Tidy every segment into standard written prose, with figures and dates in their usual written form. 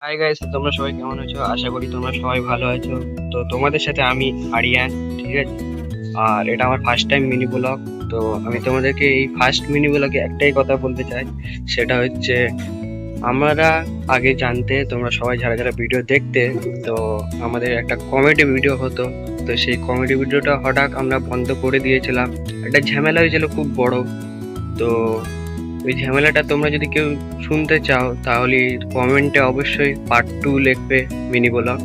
Hi guys, তোমরা সবাই কেমন আছো? আশা করি তোমরা সবাই ভালো আছো। তো তোমাদের সাথে আমি আরিয়ান, ঠিক আছে? আর এটা আমার ফার্স্ট টাইম মিনি ব্লগ। তো আমি তোমাদেরকে এই ফার্স্ট মিনি ব্লগে একটাই কথা বলতে চাই, সেটা হচ্ছে আমরা আগে জানতে, তোমরা সবাই যারা যারা ভিডিও দেখতে, তো আমাদের একটা কমেডি ভিডিও হতো। তো সেই কমেডি ভিডিওটা হঠাৎ আমরা বন্ধ করে দিয়েছিলাম। একটা ঝামেলা হয়েছিল খুব বড়। তো ওই ঝামেলাটা তোমরা যদি কেউ শুনতে চাও তাহলে কমেন্টে অবশ্যই পার্ট 2 লিখবে, মিনি ব্লগ।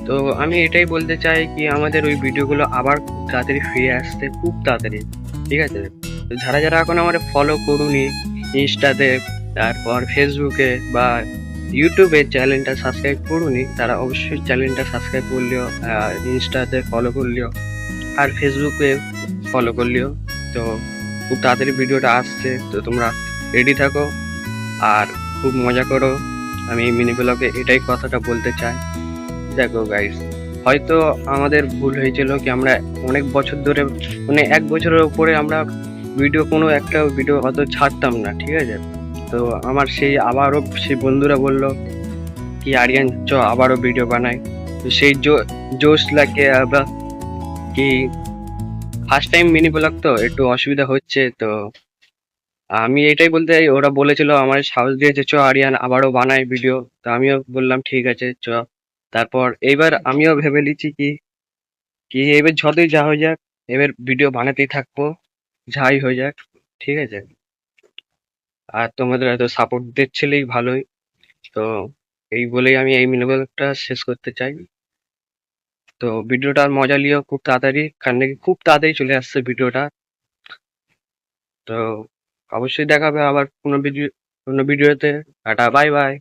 তো আমি এটাই বলতে চাই কি আমাদের ওই ভিডিওগুলো আবার খুব তাড়াতাড়ি ফিরে আসতে, খুব তাড়াতাড়ি, ঠিক আছে? তো যারা যারা এখন আমার ফলো করুনি ইনস্টাতে, তারপর ফেসবুকে বা ইউটিউবে চ্যানেলটা সাবস্ক্রাইব করুনি, তারা অবশ্যই চ্যানেলটা সাবস্ক্রাইব করলিও, ইনস্টাতে ফলো করলিও, আর ফেসবুকে ফলো করলিও। তো খুব তাড়াতাড়ি ভিডিওটা আসছে, তো তোমরা রেডি থাকো আর খুব মজা করো। আমি এই মিনি ব্লগে এটাই কথাটা বলতে চাই। দেখো গাইস, হয়তো আমাদের ভুল হয়েছিল কি আমরা অনেক বছর ধরে, মানে 1 বছরের উপরে আমরা কোনো একটা ভিডিও অত ছাড়তাম না, ঠিক আছে? তো আমার সেই আবারও সেই বন্ধুরা বলল কি আরিয়ান চ আবারও ভিডিও বানাই। তো সেই জোশ লাগে আবার কি, ফার্স্ট টাইম মিনি ব্লগ তো একটু অসুবিধা হচ্ছে। তো আমি এটাই বলতে চাই, ওরা বলেছিল আমার সাহস দিয়েছে চ আরিয়ান আবারও বানাই ভিডিও। তো আমিও বললাম ঠিক আছে চ। তারপর এইবার আমিও ভেবে নিচ্ছি কি কি এবার যতই যা হয়ে যাক, এবার ভিডিও বানাতেই থাকবো, যাই হয়ে যাক, ঠিক আছে? আর তোমাদের এত সাপোর্ট দিচ্ছিলেই ভালোই। তো এই বলেই আমি এই মিনি ব্লগটা শেষ করতে চাই। তো ভিডিওটার মজা লিও খুব তাড়াতাড়ি, কারণ নাকি খুব তাড়াতাড়ি চলে আসছে ভিডিওটা। তো অবশ্যই দেখাবে আবার কোনো ভিডিওতে। Tata, bye bye.